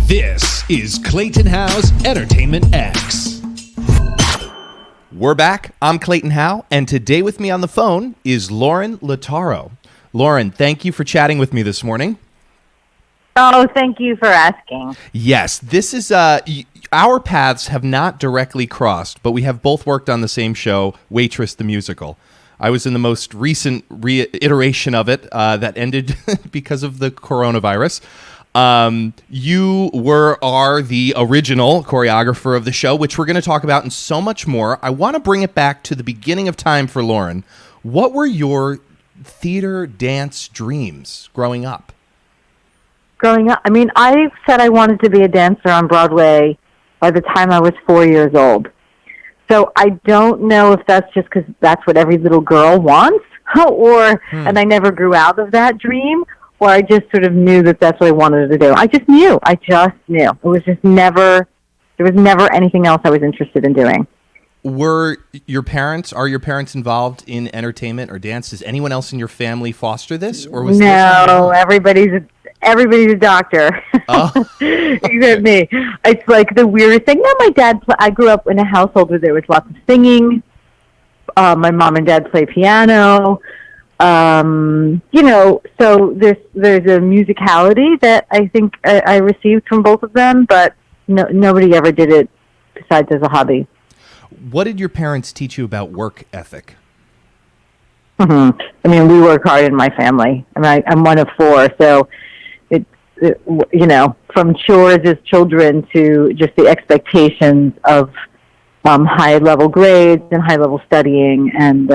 This is Clayton Howe's Entertainment X. We're back. I'm Clayton Howe, and today with me on the phone is Lorin Latarro. Lorin, thank you for chatting with me this morning. Oh, thank you for asking. Yes, this is our paths have not directly crossed, but we have both worked on the same show, Waitress the Musical. I was in the most recent reiteration of it that ended because of the coronavirus. You are the original choreographer of the show, which we're going to talk about and so much more. I want to bring it back to the beginning of time for Lorin. What were your theater dance dreams growing up? Growing up, I said I wanted to be a dancer on Broadway by the time I was 4 years old. So I don't know if that's just because that's what every little girl wants, and I never grew out of that dream, or I just sort of knew that that's what I wanted to do. I just knew. It was just there was never anything else I was interested in doing. Are your parents involved in entertainment or dance? Does anyone else in your family foster this? Or was No, everybody's a doctor. Oh. Except me. It's like the weirdest thing. No, I grew up in a household where there was lots of singing. My mom and dad play piano. So there's a musicality that I think I received from both of them, but nobody ever did it besides as a hobby. What did your parents teach you about work ethic? Mm-hmm. We work hard in my family. I'm one of four, so from chores as children to just the expectations of high-level grades and high-level studying, and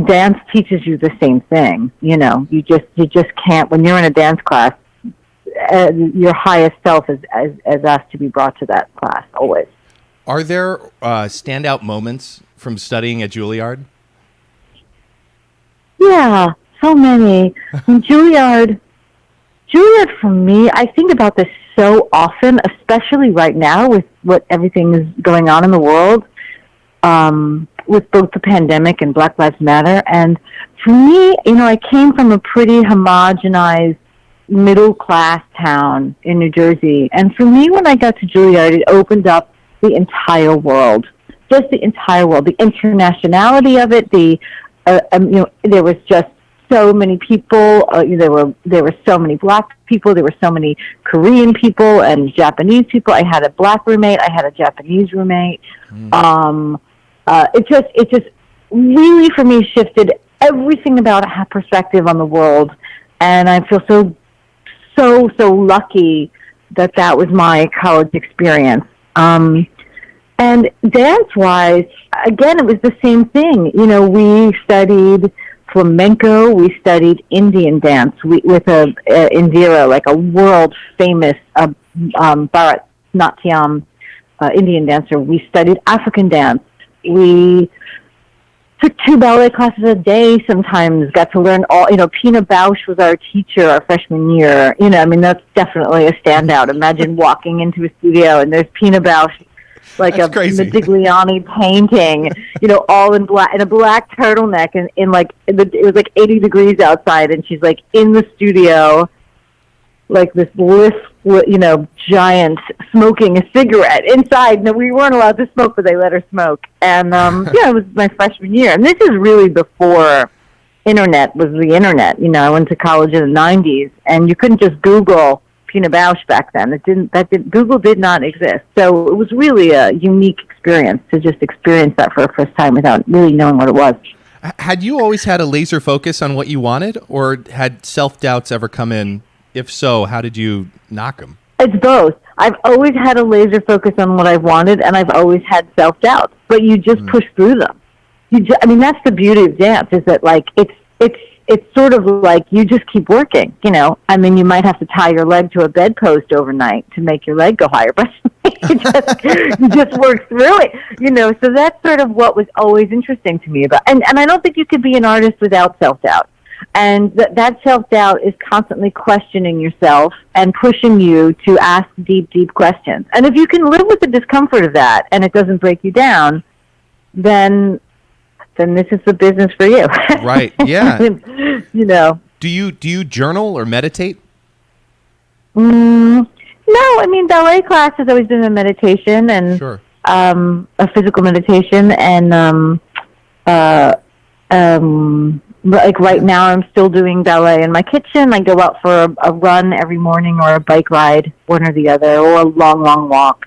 dance teaches you the same thing. You just can't, when you're in a dance class, your highest self is asked to be brought to that class always. Are there standout moments from studying at Juilliard? Yeah, so many. Juilliard for me, I think about this so often, especially right now with what everything is going on in the world, with both the pandemic and Black Lives Matter. And for me, I came from a pretty homogenized middle-class town in New Jersey. And for me, when I got to Juilliard, it opened up the entire world, just the entire world, the internationality of it, there was just so many people. There were so many Black people. There were so many Korean people and Japanese people. I had a Black roommate. I had a Japanese roommate. It just really, for me, shifted everything about a perspective on the world. And I feel so lucky that was my college experience. And dance-wise, again, it was the same thing. We studied flamenco, we studied Indian dance with Indira, like a world-famous Bharatanatyam Indian dancer. We studied African dance. We took 2 ballet classes a day sometimes, got to learn all, Pina Bausch was our teacher our freshman year. That's definitely a standout. Imagine walking into a studio and there's Pina Bausch, like that's a crazy Modigliani painting, all in black, in a black turtleneck, and it was like 80 degrees outside, and she's like in the studio, like this giant, smoking a cigarette inside. No, we weren't allowed to smoke, but they let her smoke. And it was my freshman year, and this is really before internet was the internet. I went to college in the 90s, and you couldn't just Google Pina Bausch back then. Google did not exist. So it was really a unique experience to just experience that for the first time without really knowing what it was. Had you always had a laser focus on what you wanted, or had self-doubts ever come in? If so, how did you knock them? It's both. I've always had a laser focus on what I wanted, and I've always had self-doubts, but you just push through them. That's the beauty of dance, is that it's sort of like you just keep working, you might have to tie your leg to a bedpost overnight to make your leg go higher, but you just work through it, so that's sort of what was always interesting to me about, and I don't think you could be an artist without self-doubt. And that self-doubt is constantly questioning yourself and pushing you to ask deep, deep questions. And if you can live with the discomfort of that and it doesn't break you down, then this is the business for you. Right, yeah. Do you journal or meditate? I mean, ballet class has always been a meditation and Sure. A physical meditation, and like right now I'm still doing ballet in my kitchen. I go out for a run every morning or a bike ride, one or the other, or a long walk.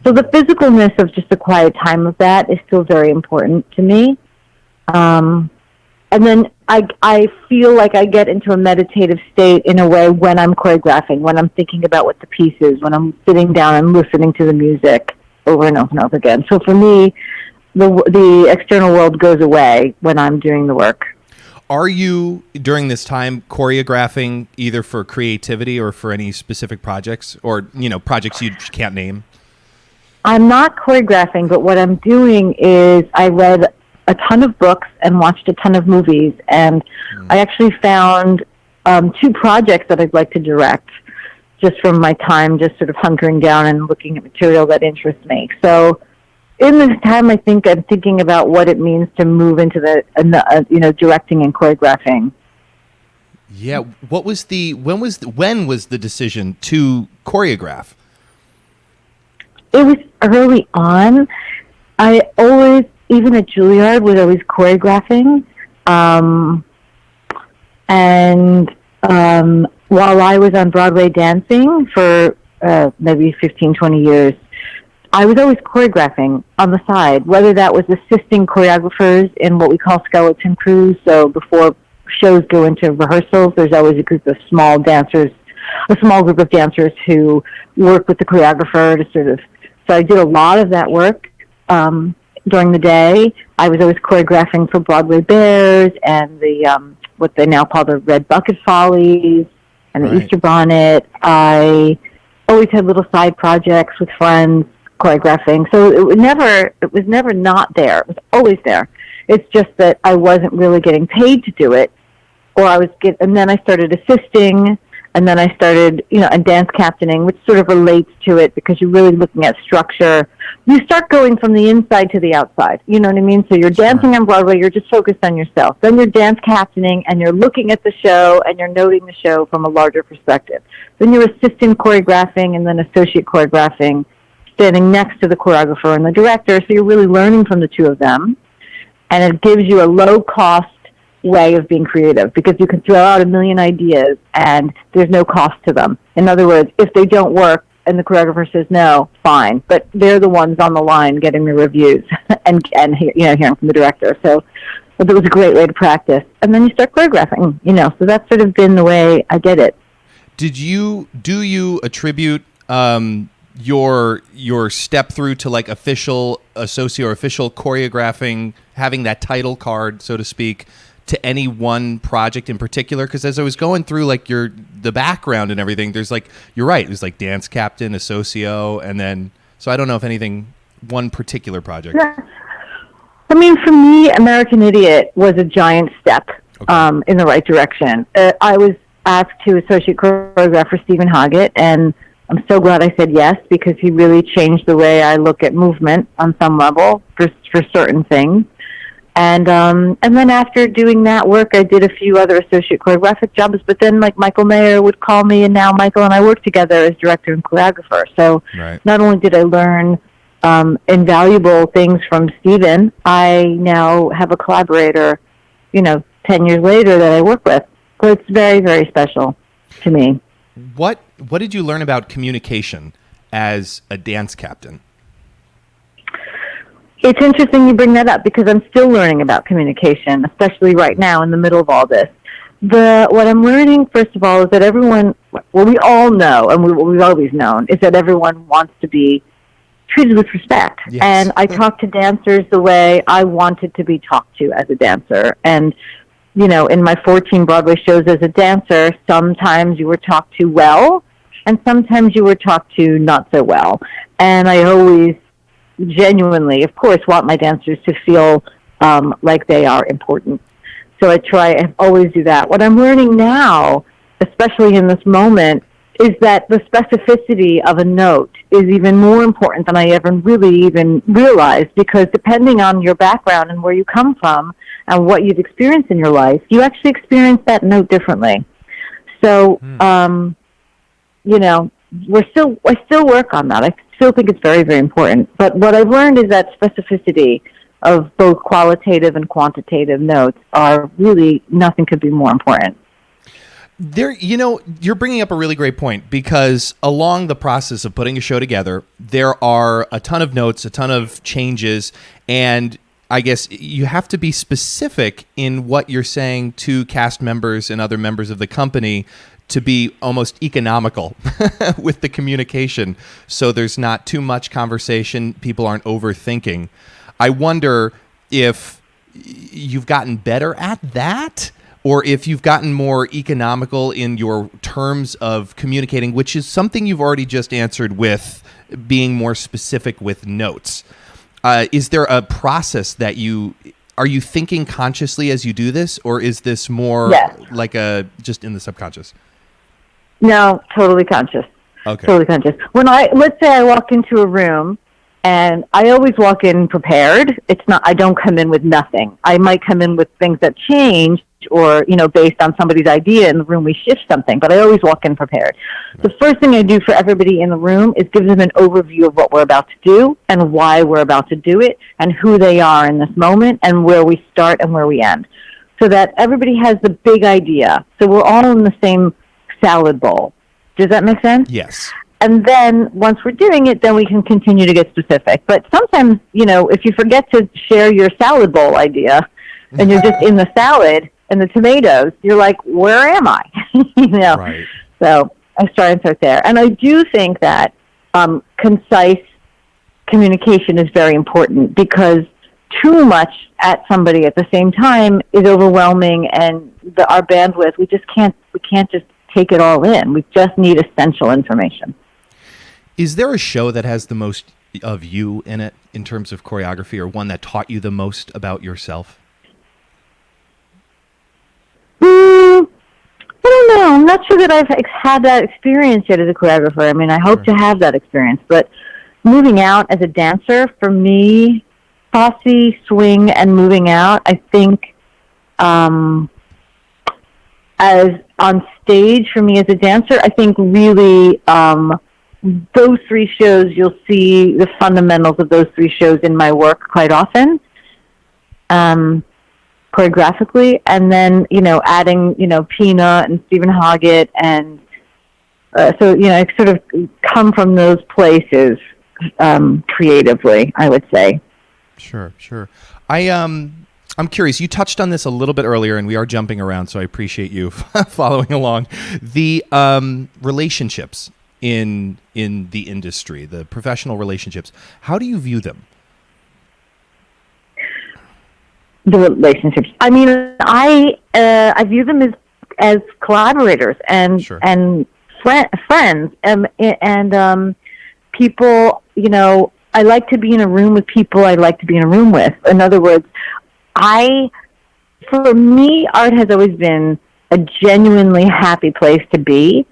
So the physicalness of just the quiet time of that is still very important to me. And then I feel like I get into a meditative state in a way when I'm choreographing, when I'm thinking about what the piece is, when I'm sitting down and listening to the music over and over and over again. So for me, the external world goes away when I'm doing the work. Are you, during this time, choreographing either for creativity or for any specific projects, or, projects you can't name? I'm not choreographing, but what I'm doing is I read a ton of books and watched a ton of movies, and I actually found 2 projects that I'd like to direct just from my time just sort of hunkering down and looking at material that interests me. So in this time, I think I'm thinking about what it means to move into the directing and choreographing. Yeah. When was the decision to choreograph? It was early on. I always, even at Juilliard, was always choreographing. While I was on Broadway dancing for maybe 15, 20 years, I was always choreographing on the side, whether that was assisting choreographers in what we call skeleton crews. So before shows go into rehearsals, there's always a small group of dancers who work with the choreographer to sort of, so I did a lot of that work during the day. I was always choreographing for Broadway Bears and the what they now call the Red Bucket Follies and the Easter Bonnet. I always had little side projects with friends choreographing. So it was never not there. It was always there. It's just that I wasn't really getting paid to do it, and then I started assisting, and then I started, and dance captaining, which sort of relates to it because you're really looking at structure. You start going from the inside to the outside. You know what I mean? So you're dancing on Broadway, you're just focused on yourself. Then you're dance captaining, and you're looking at the show, and you're noting the show from a larger perspective. Then you're assistant choreographing, and then associate choreographing, standing next to the choreographer and the director. So you're really learning from the two of them. And it gives you a low-cost way of being creative because you can throw out a million ideas and there's no cost to them. In other words, if they don't work and the choreographer says no, fine. But they're the ones on the line getting the reviews and hearing from the director. So it was a great way to practice. And then you start choreographing, So that's sort of been the way I did it. Do you attribute your step through to like official associate or official choreographing, having that title card, so to speak, to any one project in particular? Because as I was going through like the background and everything, there's like, you're right, there's like dance captain, associo, and then, so I don't know if anything, one particular project. Yeah. I mean, for me, American Idiot was a giant step in the right direction. I was asked to associate choreograph for Stephen Hoggett, and I'm so glad I said yes because he really changed the way I look at movement on some level for certain things. And then after doing that work, I did a few other associate choreographic jobs. But then, like Michael Mayer would call me, and now Michael and I work together as director and choreographer. So not only did I learn invaluable things from Stephen, I now have a collaborator, 10 years later that I work with. So it's very, very special to me. What did you learn about communication as a dance captain? It's interesting you bring that up because I'm still learning about communication, especially right now in the middle of all this. What I'm learning, first of all, is that we all know, and what we've always known, is that everyone wants to be treated with respect. Yes. And I talk to dancers the way I wanted to be talked to as a dancer. And, in my 14 Broadway shows as a dancer, sometimes you were talked to well, and sometimes you were talked to not so well. And I always genuinely, of course, want my dancers to feel like they are important. So I always do that. What I'm learning now, especially in this moment, is that the specificity of a note is even more important than I ever really even realized, because depending on your background and where you come from and what you've experienced in your life, you actually experience that note differently. So, I still work on that. I still think it's very, very important. But what I've learned is that specificity of both qualitative and quantitative notes are really, nothing could be more important. You're bringing up a really great point, because along the process of putting a show together, there are a ton of notes, a ton of changes, and I guess you have to be specific in what you're saying to cast members and other members of the company to be almost economical with the communication, so there's not too much conversation, people aren't overthinking. I wonder if you've gotten better at that, or if you've gotten more economical in your terms of communicating, which is something you've already just answered with being more specific with notes. Is there a process that are you thinking consciously as you do this, or is this more like just in the subconscious? No, totally conscious. Okay. Totally conscious. Let's say I walk into a room, and I always walk in prepared. I don't come in with nothing. I might come in with things that change, or, based on somebody's idea in the room, we shift something, but I always walk in prepared. Right. The first thing I do for everybody in the room is give them an overview of what we're about to do and why we're about to do it and who they are in this moment and where we start and where we end, so that everybody has the big idea. So we're all in the same salad bowl. Does that make sense? Yes. And then once we're doing it, then we can continue to get specific. But sometimes, if you forget to share your salad bowl idea and you're just in the salad and the tomatoes, you're like, where am I? Right. So I start there. And I do think that concise communication is very important, because too much at somebody at the same time is overwhelming, and our bandwidth, we can't just take it all in. We just need essential information. Is there a show that has the most of you in it in terms of choreography, or one that taught you the most about yourself? I don't know. I'm not sure that I've had that experience yet as a choreographer. I mean, I hope to have that experience. But moving out as a dancer, for me, posse, swing, and moving out, I think as on stage for me as a dancer, I think really those three shows, you'll see the fundamentals of those three shows in my work quite often. Choreographically, and then adding Pina and Stephen Hoggett, and so I sort of come from those places creatively, I would say. Sure. I'm curious. You touched on this a little bit earlier, and we are jumping around, so I appreciate you following along. The relationships in the industry, the professional relationships. How do you view them? The relationships. I mean, I view them as collaborators and friends and people. I like to be in a room with people I like to be in a room with. In other words, for me, art has always been a genuinely happy place to be.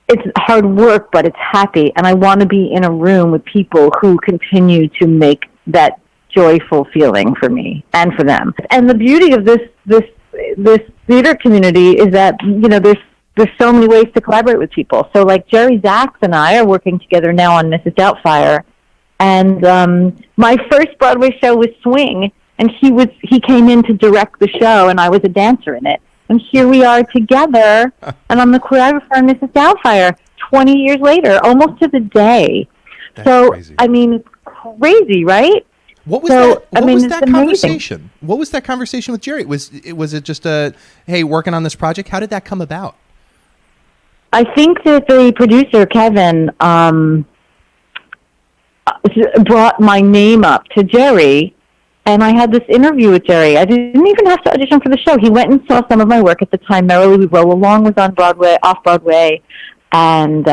It's hard work, but it's happy, and I want to be in a room with people who continue to make that joyful feeling for me and for them. And the beauty of this theater community is that there's so many ways to collaborate with people. So like Jerry Zaks and I are working together now on Mrs. Doubtfire, and my first Broadway show was Swing, and he came in to direct the show, and I was a dancer in it. And here we are together, and I'm the choreographer on Mrs. Doubtfire 20 years later, almost to the day. That's crazy. I mean, it's crazy, right? What was that conversation? What was that conversation with Jerry? Was it just hey, working on this project? How did that come about? I think that the producer, Kevin, brought my name up to Jerry, and I had this interview with Jerry. I didn't even have to audition for the show. He went and saw some of my work at the time. Merrily, We Roll Along was on Broadway, off-Broadway, and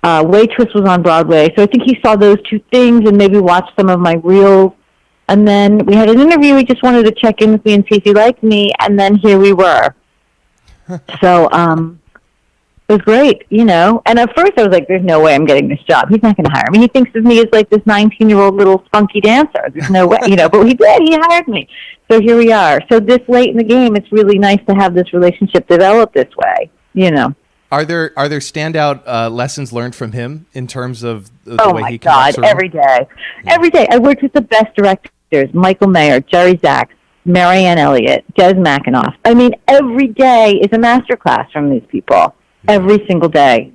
Waitress was on Broadway. So I think he saw those two things and maybe watched some of my reels. And then we had an interview. He just wanted to check in with me and see if he liked me, and then here we were. So it was great, And at first I was like, there's no way I'm getting this job. He's not going to hire me. He thinks of me as like this 19-year-old little spunky dancer. There's no way, but he did. He hired me. So here we are. So this late in the game, it's really nice to have this relationship develop this way, Are there standout lessons learned from him in terms of the Oh way my he God, conducts a room? every day. Every day. I worked with the best directors, Michael Mayer, Jerry Zaks, Marianne Elliott, Des McAnoff. I mean, every day is a masterclass from these people. Every single day.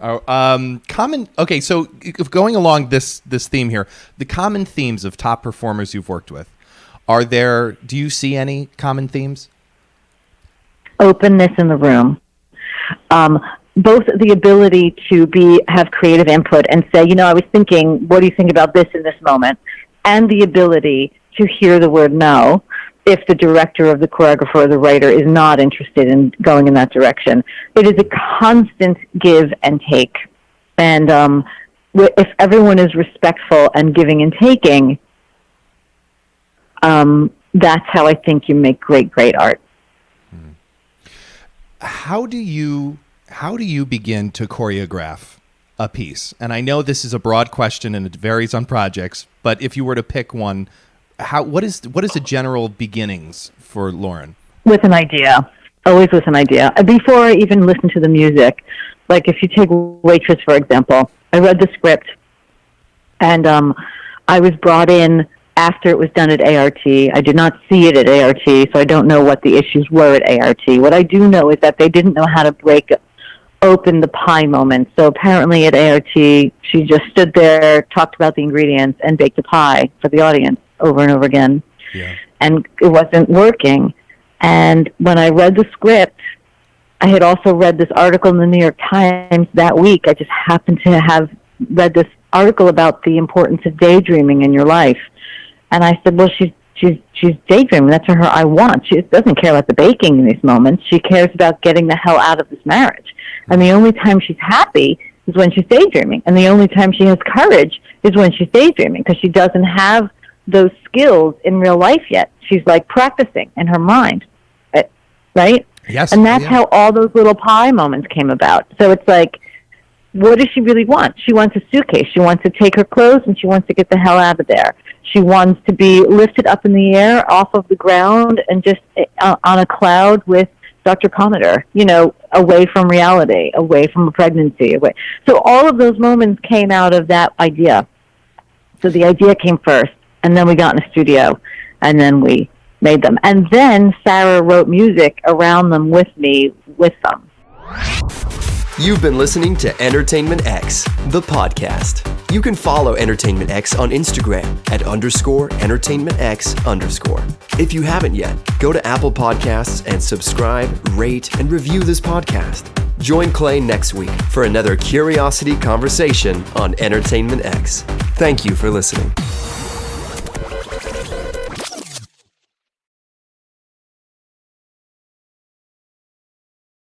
Okay, so going along this theme here, the common themes of top performers you've worked with, do you see any common themes? Openness in the room. Both the ability to have creative input and say, I was thinking, what do you think about this in this moment? And the ability to hear the word no if the director of the choreographer or the writer is not interested in going in that direction. It is a constant give and take. And if everyone is respectful and giving and taking, that's how I think you make great, great art. How do you begin to choreograph a piece? And I know this is a broad question and it varies on projects, but if you were to pick one, what is the general beginnings for Lorin? With an idea. Always with an idea. Before I even listen to the music, like if you take Waitress, for example, I read the script and I was brought in after it was done at ART. I did not see it at ART, so I don't know what the issues were at ART. What I do know is that they didn't know how to break open the pie moment. So apparently at ART, she just stood there, talked about the ingredients, and baked a pie for the audience over and over again. Yeah. And it wasn't working. And when I read the script, I had also read this article in the New York Times that week. I just happened to have read this article about the importance of daydreaming in your life. And I said, well, she's daydreaming. That's her I want. She doesn't care about the baking in these moments. She cares about getting the hell out of this marriage. And the only time she's happy is when she's daydreaming. And the only time she has courage is when she's daydreaming, because she doesn't have those skills in real life yet. She's like practicing in her mind, right? Yes. And that's how all those little pie moments came about. So it's like, what does she really want? She wants a suitcase. She wants to take her clothes and she wants to get the hell out of there. She wants to be lifted up in the air off of the ground and just on a cloud with Dr. Cometer, away from reality, away from a pregnancy. So all of those moments came out of that idea. So the idea came first, and then we got in a studio, and then we made them. And then Sara wrote music around them with me, with them. You've been listening to Entertainment X, the podcast. You can follow Entertainment X on Instagram at _EntertainmentX_. If you haven't yet, go to Apple Podcasts and subscribe, rate, and review this podcast. Join Clay next week for another curiosity conversation on Entertainment X. Thank you for listening.